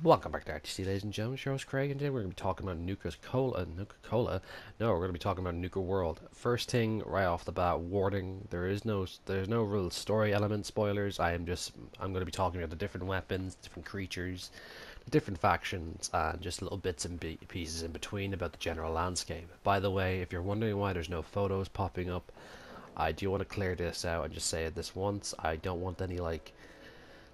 Welcome back to RTC, ladies and gentlemen. Your host Craig, and today we're going to be talking about Nuka Cola. No, we're going to be talking about Nuka World. First thing, right off the bat, warning: there's no real story element spoilers. I'm going to be talking about the different weapons, different creatures, the different factions, and just little bits and pieces in between about the general landscape. By the way, if you're wondering why there's no photos popping up, I do want to clear this out and just say this once. I don't want any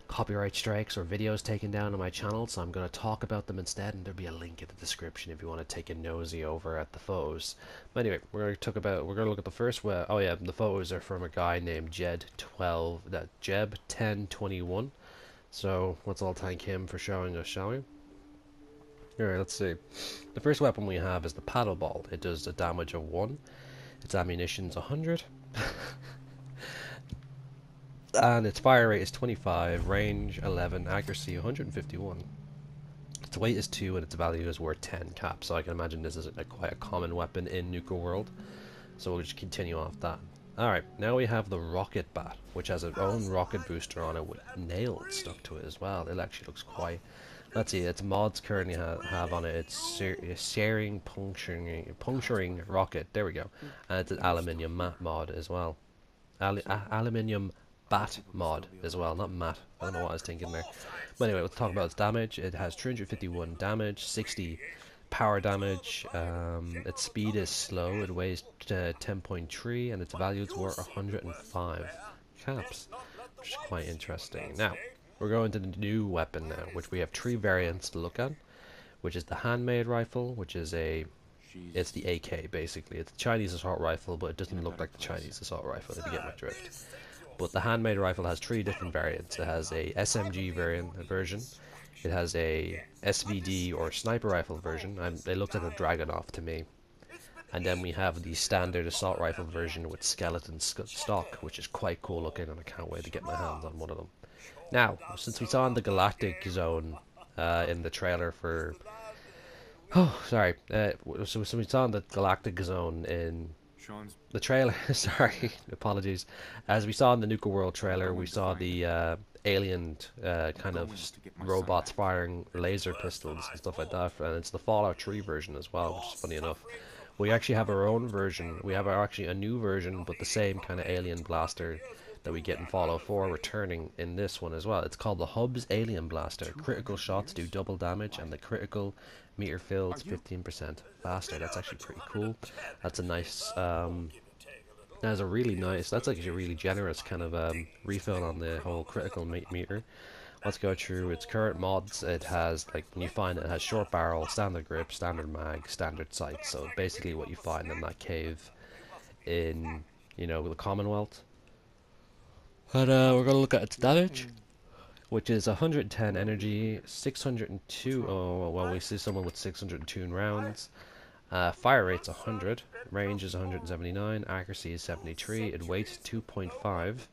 copyright strikes or videos taken down on my channel, so I'm going to talk about them instead, and there'll be a link in the description if you want to take a nosy over at the photos. But anyway, we're going to look at the first one. Oh yeah, the photos are from a guy named Jeb1021. So let's all thank him for showing us, shall we? Alright, let's see. The first weapon we have is the paddle ball. It does a damage of 1. Its ammunition's 100. And its fire rate is 25, range 11, accuracy 151. Its weight is 2 and its value is worth 10 caps, so I can imagine this is quite a common weapon in Nuka World. So we'll just continue off that. Alright, now we have the rocket bat, which has its own rocket booster on it with nails stuck to it as well. It actually looks quite... Let's see, its mods currently have on it, it's searing, puncturing rocket, there we go. And it's an aluminium mod as well. Aluminium bat mod as well, not mat. I don't know what I was thinking there. But anyway, let's talk about its damage. It has 351 damage, 60 power damage. Its speed is slow. It weighs 10.3, and its value is worth 105 caps, which is quite interesting. Now, we're going to the new weapon now, which we have 3 variants to look at, which is the handmade rifle, which is it's the AK basically. It's a Chinese assault rifle, but it doesn't look like the Chinese assault rifle, if you get my drift. But the handmade rifle has 3 different variants. It has a SMG version, it has a SVD or sniper rifle version, and they looked like a Dragunov to me. And then we have the standard assault rifle version with skeleton stock, which is quite cool looking, and I can't wait to get my hands on one of them. Now, since we saw in the Galactic Zone in the trailer for... Oh, sorry. So we saw in the Galactic Zone in... the trailer, sorry, apologies. As we saw in the Nuka World trailer, we saw the alien kind of robots firing laser pistols and stuff like that, and it's the Fallout 3 version as well, which is funny enough. We actually have our own version. We have actually a new version, but the same kind of alien blaster that we get in Fallout 4 returning in this one as well. It's called the Hub's Alien Blaster. Critical shots do double damage, and the critical meter fills 15% faster. That's actually pretty cool. That's a nice, that's actually a really generous kind of refill on the whole critical meter. Let's go through its current mods. It has, like, when you find it, it has short barrel, standard grip, standard mag, standard sight. So basically what you find in that cave in, you know, the Commonwealth. And we're going to look at its damage, which is 110 energy, 602, oh, well, we see someone with 602 rounds. Fire rate's 100, range is 179, accuracy is 73, it weighs 2.5,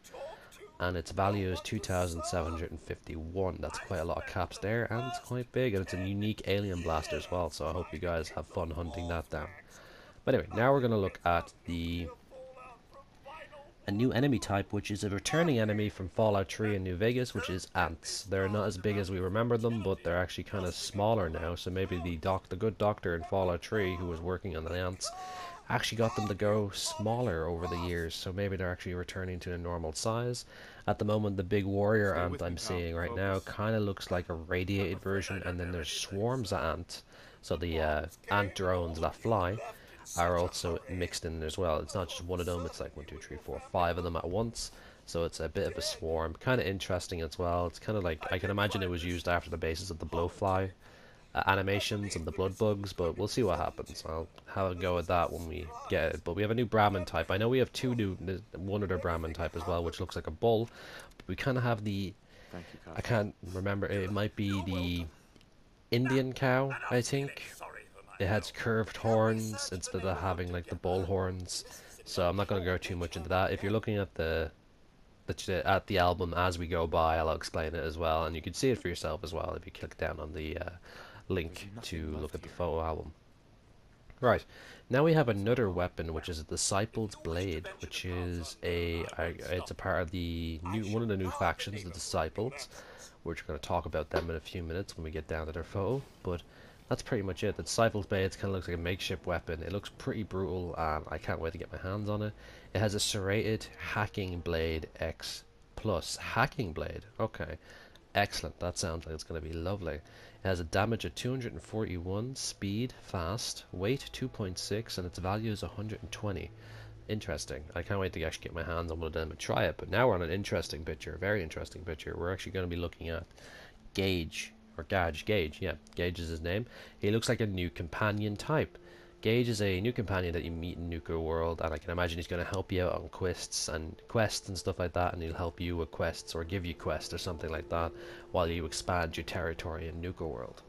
and its value is 2,751. That's quite a lot of caps there, and it's quite big, and it's a unique alien blaster as well, so I hope you guys have fun hunting that down. But anyway, now we're going to look at a new enemy type, which is a returning enemy from Fallout 3 in New Vegas, which is ants. They're not as big as we remember them, but they're actually kind of smaller now, so maybe the good doctor in Fallout 3 who was working on the ants actually got them to go smaller over the years, so maybe they're actually returning to a normal size. At the moment, the big warrior ant I'm seeing right now kind of looks like a radiated version, and then there's swarms of ants, so the ant drones that fly are also mixed in as well. It's not just one of them, it's like 1, 2, 3, 4, 5 of them at once, so it's a bit of a swarm. Kind of interesting as well. It's kind of like, I can imagine it was used after the basis of the blowfly animations and the blood bugs, but we'll see what happens. I'll have a go at that when we get it. But we have a new Brahmin type. I know we have one other Brahmin type as well, which looks like a bull, but we kind of have the, I can't remember, it might be the Indian cow, I think. It has curved horns instead of having like the bull horns, so I'm not going to go too much into that. If you're looking at the album as we go by, I'll explain it as well, and you can see it for yourself as well if you click down on the link to look at the photo album. Right, now we have another weapon, which is a Disciple's Blade, which is it's a part of the one of the new factions, the Disciples, We're just going to talk about them in a few minutes when we get down to their photo, but that's pretty much it. The Disciple's Blade kind of looks like a makeshift weapon. It looks pretty brutal, and I can't wait to get my hands on it. It has a serrated hacking blade X plus. Hacking blade? Okay. Excellent. That sounds like it's going to be lovely. It has a damage of 241, speed, fast, weight 2.6, and its value is 120. Interesting. I can't wait to actually get my hands on one of them and try it. But now we're on an interesting picture, a very interesting picture. We're actually going to be looking at Gage, or Gage, yeah, Gage is his name. He looks like a new companion type. Gage is a new companion that you meet in Nuka World, and I can imagine he's going to help you out on quests and stuff like that, and he'll help you with quests or give you quests or something like that while you expand your territory in Nuka World.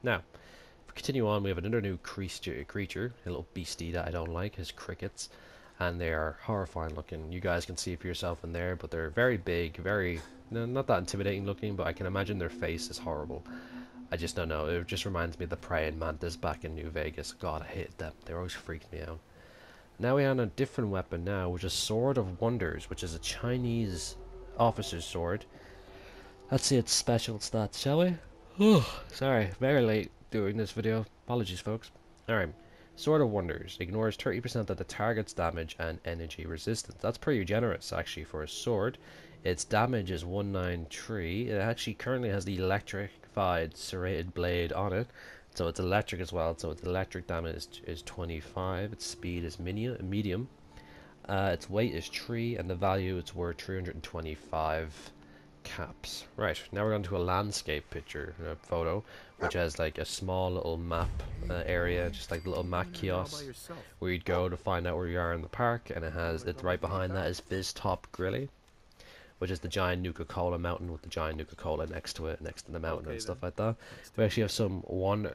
Now, if we continue on, we have another new creature, a little beastie that I don't like, his crickets. And they are horrifying looking. You guys can see it for yourself in there, but they're very big, very, no, not that intimidating looking, but I can imagine their face is horrible. I just don't know, it just reminds me of the praying mantis back in New Vegas. God, I hated them. They always freaked me out. Now we are on a different weapon now, which is Sword of Wonders, which is a Chinese officer's sword. Let's see its special stats, shall we? Sorry, very late doing this video. Apologies, folks. Alright. Sword of Wonders ignores 30% of the target's damage and energy resistance. That's pretty generous actually for a sword. Its damage is 193. It actually currently has the electrified serrated blade on it, so it's electric as well. So its electric damage is 25. Its speed is medium. Its weight is 3, and the value it's worth 325 caps. Right, now we're going to a landscape picture, photo, which has like a small little map area, just like the little map kiosk where you'd go to find out where you are in the park, and it's right behind that is Fizz Top Grilly, which is the giant Nuka-Cola mountain with the giant Nuka-Cola next to it, next to the mountain and stuff like that. We actually have some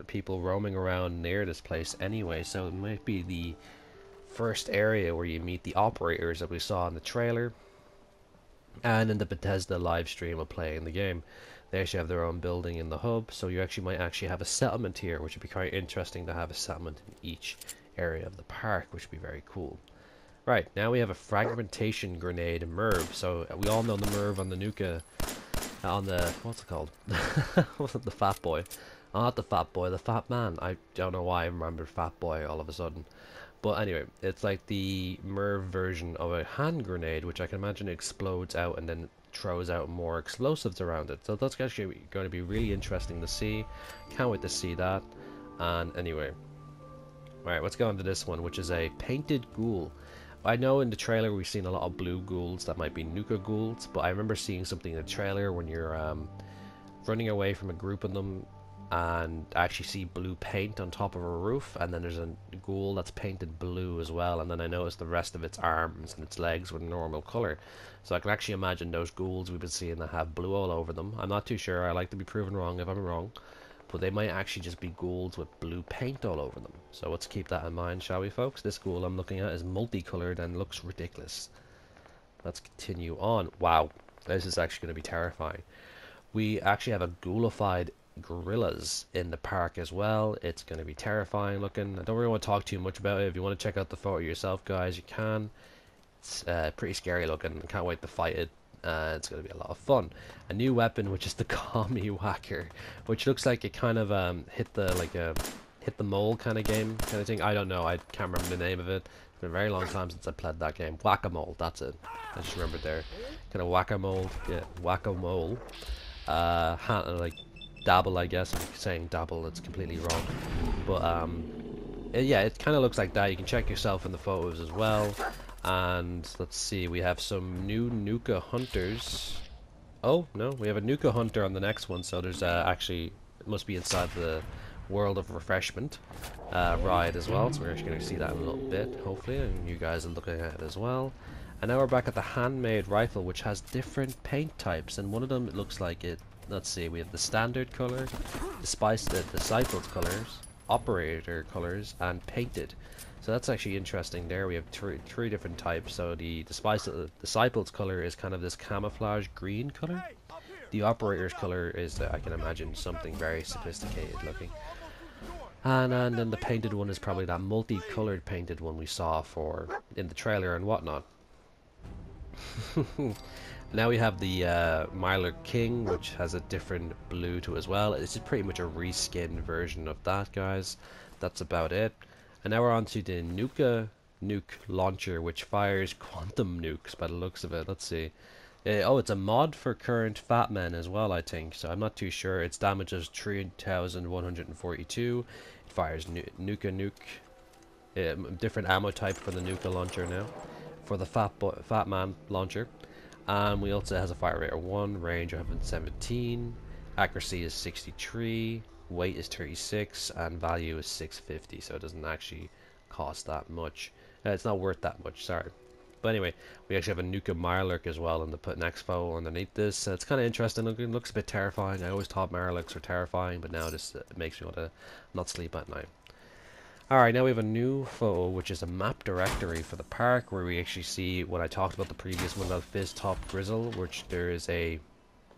people roaming around near this place anyway, so it might be the first area where you meet the operators that we saw in the trailer and in the Bethesda live stream of playing the game. They actually have their own building in the hub, so you actually might have a settlement here, which would be quite interesting to have a settlement in each area of the park, which would be very cool. Right, now we have a fragmentation grenade MIRV. So we all know the MIRV on the Nuka, on the, what's it called? Wasn't the Fat Boy? Oh, not the Fat Boy, the Fat Man. I don't know why I remember Fat Boy all of a sudden. But anyway, it's like the MIRV version of a hand grenade, which I can imagine explodes out and then throws out more explosives around it. So that's actually going to be really interesting to see. Can't wait to see that. And anyway, alright, let's go on to this one, which is a painted ghoul. I know in the trailer we've seen a lot of blue ghouls that might be Nuka ghouls, but I remember seeing something in the trailer when you're running away from a group of them and actually see blue paint on top of a roof, and then there's a ghoul that's painted blue as well, and then I noticed the rest of its arms and its legs were normal color. So I can actually imagine those ghouls we've been seeing that have blue all over them. I'm not too sure, I like to be proven wrong if I'm wrong, but they might actually just be ghouls with blue paint all over them. So let's keep that in mind, shall we, folks? This ghoul I'm looking at is multicolored and looks ridiculous. Let's continue on. Wow, this is actually going to be terrifying. We actually have a ghoulified gorillas in the park as well. It's going to be terrifying looking. I don't really want to talk too much about it. If you want to check out the photo yourself, guys, you can. It's pretty scary looking. Can't wait to fight it. It's going to be a lot of fun. A new weapon, which is the Commie Whacker, which looks like it kind of hit the mole kind of game kind of thing. I don't know. I can't remember the name of it. It's been a very long time since I played that game. Whack-a-mole. That's it. I just remembered there. Kind of whack-a-mole. Yeah, whack-a-mole. Like dabble, I guess. I'm saying dabble, it's completely wrong, but yeah, it kind of looks like that. You can check yourself in the photos as well. And let's see, we have some new Nuka hunters. Oh no, we have a Nuka hunter on the next one, so there's actually, it must be inside the World of Refreshment ride as well, so we're actually going to see that in a little bit, hopefully, and you guys are looking at it as well. And now we're back at the handmade rifle, which has different paint types, and one of them, it looks like it. Let's see, we have the standard color, the disciples colors, operator colors, and painted. So that's actually interesting there. We have three different types. So the disciples color is kind of this camouflage green color. The operator's color is, I can imagine, something very sophisticated looking. And then the painted one is probably that multicolored painted one we saw in the trailer and whatnot. Now we have the Myler King, which has a different blue to it as well. It's just pretty much a reskin version of that, guys. That's about it. And now we're on to the Nuka nuke launcher, which fires quantum nukes by the looks of it. Let's see. Oh, it's a mod for current Fat Men as well, I think. So I'm not too sure. Its damage is 3,142. It fires Nuka nuke. Different ammo type for the Nuka launcher now. For the Fat Man launcher. And we also has a fire rate of 1, range 117, accuracy is 63, weight is 36, and value is 650, so it doesn't actually cost that much. It's not worth that much, sorry. But anyway, we actually have a Nuka Mirelurk as well in the put next photo underneath this. It's kind of interesting looking, it looks a bit terrifying. I always thought Mirelurks were terrifying, but now this makes me want to not sleep at night. Alright, now we have a new photo, which is a map directory for the park, where we actually see what I talked about the previous one about Fizz Top Grizzle, which there is a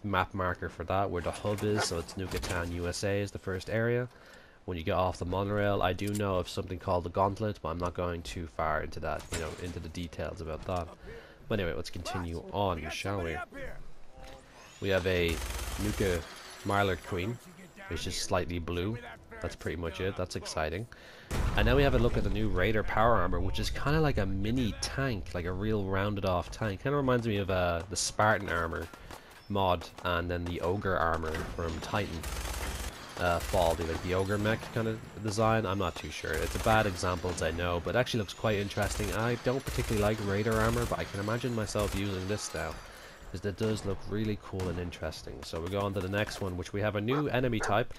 map marker for that, where the hub is, so it's Nuka Town, USA is the first area. When you get off the monorail, I do know of something called the Gauntlet, but I'm not going too far into that, you know, into the details about that. But anyway, let's continue on, shall we? We have a Nuka Mirelurk Queen, which is slightly blue. That's pretty much it. That's exciting. And now we have a look at the new Raider Power Armor, which is kind of like a mini tank, like a real rounded off tank. Kind of reminds me of the Spartan Armor mod, and then the Ogre Armor from Titan Fall, like the Ogre mech kind of design. I'm not too sure. It's a bad example, I know, but it actually looks quite interesting. I don't particularly like Raider Armor, but I can imagine myself using this now, because it does look really cool and interesting. So we go on to the next one, which we have a new enemy type,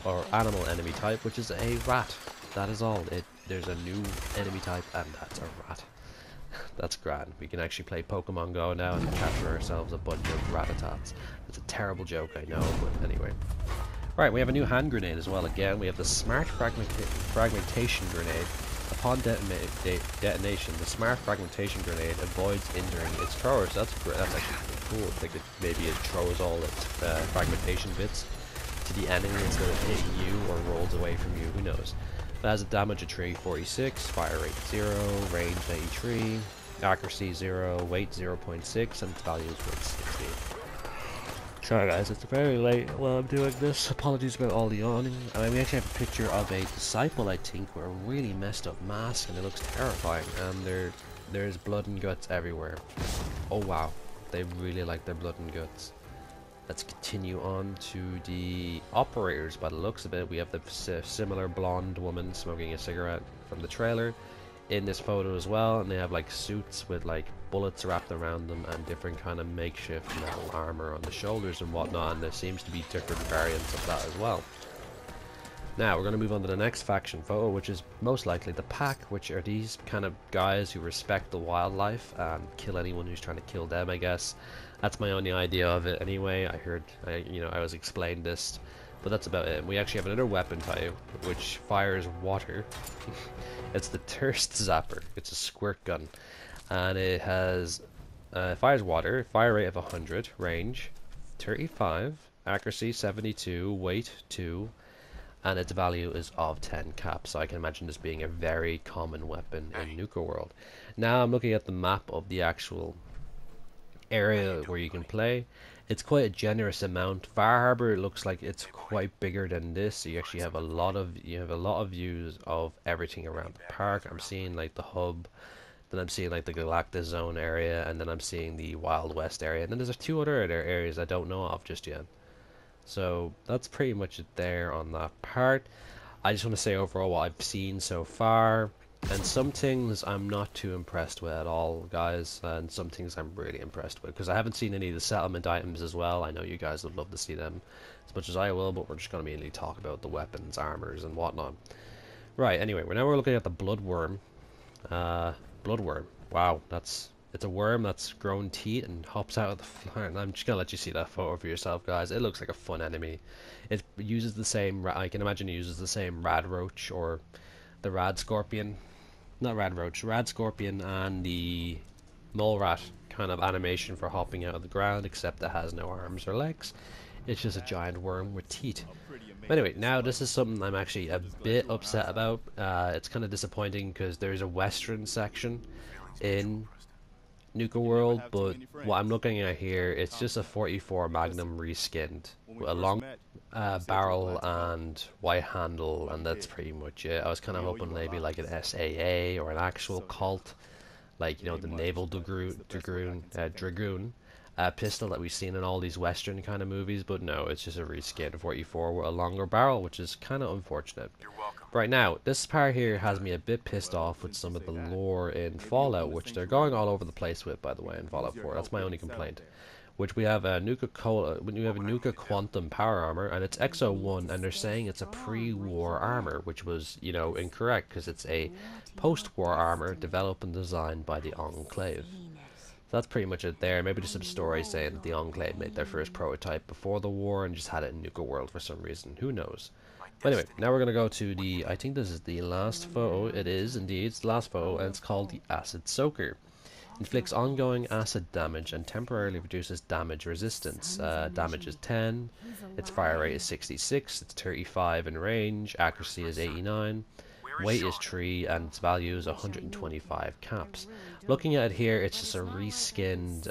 or animal enemy type, which is a rat. That is all. There's a new enemy type, and that's a rat. That's grand. We can actually play Pokemon Go now and capture ourselves a bunch of Ratatats. It's a terrible joke, I know, but anyway. Right, we have a new hand grenade as well. Again, we have the Smart Fragmentation Grenade. Upon detonation, the Smart Fragmentation Grenade avoids injuring its thrower. So that's actually pretty cool. Like maybe it throws all its fragmentation bits to the enemy instead of hitting you or rolls away from you. Who knows? It has a damage of 346, fire rate 0, range 93, accuracy 0, weight 0.6, and its value is 160. Sorry guys, it's very late while I'm doing this. Apologies about all the yawning. I mean, we actually have a picture of a disciple, I think, with a really messed up mask, and it looks terrifying. And there's blood and guts everywhere. Oh wow, they really like their blood and guts. Let's continue on to the operators. By the looks of it, we have the similar blonde woman smoking a cigarette from the trailer in this photo as well, and they have like suits with like bullets wrapped around them and different kind of makeshift metal armor on the shoulders and whatnot, and there seems to be different variants of that as well. Now we're going to move on to the next faction photo, which is most likely the pack, which are these kind of guys who respect the wildlife and kill anyone who's trying to kill them, I guess. That's my only idea of it anyway. I was explained this, but that's about it. We actually have another weapon type, which fires water. It's the Thirst Zapper. It's a squirt gun, and it has fires water, fire rate of 100, range 35, accuracy 72, weight 2, and its value is of 10 cap. So I can imagine this being a very common weapon in Nuka World. Now I'm looking at the map of the actual area where you can play. It's quite a generous amount. Far Harbor looks like it's quite bigger than this. So you actually have a lot of views of everything around the park. I'm seeing like the hub, then I'm seeing like the Galactus Zone area, and then I'm seeing the Wild West area, and then there's 2 other areas I don't know of just yet. So that's pretty much it there on that part. I just want to say overall what I've seen so far, and some things I'm not too impressed with at all, guys, and some things I'm really impressed with, because I haven't seen any of the settlement items as well. I know you guys would love to see them as much as I will, but we're just going to mainly talk about the weapons, armors, and whatnot. Right, anyway, we're looking at the Bloodworm. Bloodworm. Wow, it's a worm that's grown teeth and hops out of the floor. And I'm just going to let you see that photo for yourself, guys. It looks like a fun enemy. It uses the same, I can imagine it uses the same Rad Roach or the Rad Scorpion. Not Rad Roach, Rad Scorpion and the Mole Rat kind of animation for hopping out of the ground, except it has no arms or legs. It's just a giant worm with teeth. But anyway, now this is something I'm actually a bit upset about. It's kind of disappointing because there's a western section in Nuka World, but what I'm looking at here, it's just a 44 Magnum reskinned with a long barrel and white handle, and that's pretty much it. I was kind of hoping maybe like an SAA or an actual Colt, like, you know, the naval dragoon pistol that we've seen in all these western kind of movies, but no, it's just a reskin 44 with a longer barrel, which is kind of unfortunate. Right now, this part here has me a bit pissed off with some of the lore in Fallout, which they're going all over the place with, by the way, in Fallout 4. That's my only complaint. Which we have a Nuka Quantum Power Armor, and it's XO1, and they're saying it's a pre-war armor, which was, you know, incorrect, because it's a post-war armor developed and designed by the Enclave. So that's pretty much it there. Maybe just some stories saying that the Enclave made their first prototype before the war and just had it in Nuka World for some reason. Who knows? But anyway, now we're going to go to the, I think this is the last photo. It is indeed, it's the last photo, and it's called the Acid Soaker. Inflicts ongoing acid damage and temporarily reduces damage resistance. Damage is 10, its fire rate is 66, it's 35 in range, accuracy is 89, weight is 3, and its value is 125 caps. Looking at it here, it's just a reskinned,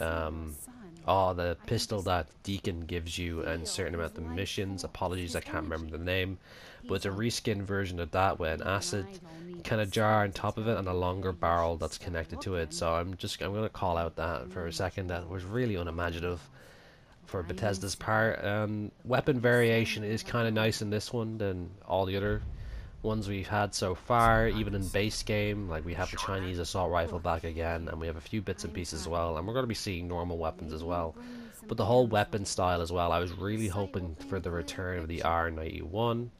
the pistol that Deacon gives you and certain amount of missions. Apologies, I can't remember the name, but it's a reskin version of that with an acid kind of jar on top of it and a longer barrel that's connected to it. So I'm going to call out that for a second. That was really unimaginative for Bethesda's part. Weapon variation is kind of nice in this one than all the other ones we've had so far. Even in base game, like, we have the Chinese assault rifle back again, and we have a few bits and pieces as well, and we're going to be seeing normal weapons as well. But the whole weapon style as well, I was really hoping for the return of the R91,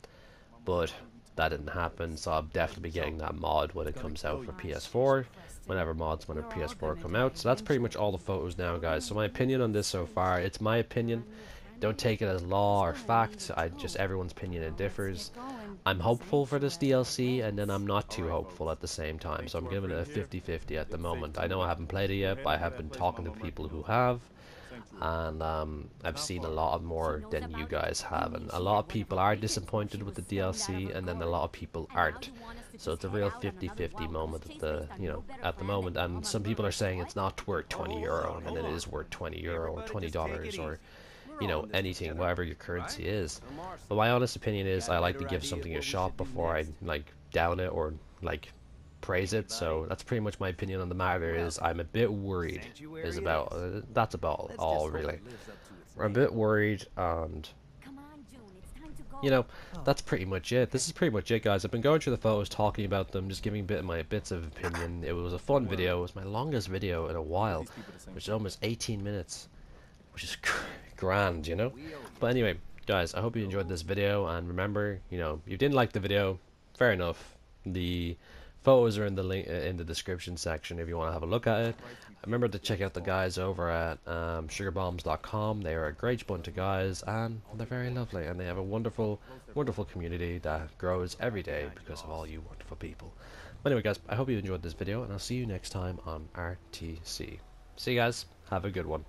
but that didn't happen, so I'll definitely be getting that mod when it comes out for PS4, whenever mods when a PS4 come out. So that's pretty much all the photos now, guys. So my opinion on this so far, it's my opinion. Don't take it as law or fact. Everyone's opinion, it differs. I'm hopeful for this DLC, and then I'm not too hopeful at the same time, so I'm giving it a 50-50 at the moment. I know I haven't played it yet, but I have been talking to people who have, and I've seen a lot more than you guys have, and a lot of people are disappointed with the DLC, and then a lot of people aren't. So it's a real 50-50 moment at the moment, and some people are saying it's not worth €20, and then it is worth €20 or $20, or, you know, anything, whatever your currency is. But my honest opinion is I like to give something a shot before I, like, down it or, like, praise it. So that's pretty much my opinion on the matter. Is I'm a bit worried is about that's about all, really. I'm a bit worried, and you know, that's pretty much it. This is pretty much it, guys. I've been going through the photos, talking about them, just giving my bits of opinion. It was a fun video. It was my longest video in a while, which is almost 18 minutes, which is grand, you know. But anyway, guys, I hope you enjoyed this video, and remember, you know, if you didn't like the video, fair enough. The photos are in the link in the description section if you want to have a look at it. Remember to check out the guys over at sugarbombs.com. They are a great bunch of guys, and they're very lovely, and they have a wonderful community that grows every day because of all you wonderful people. But anyway, guys, I hope you enjoyed this video, and I'll see you next time on RTC. See you guys, have a good one.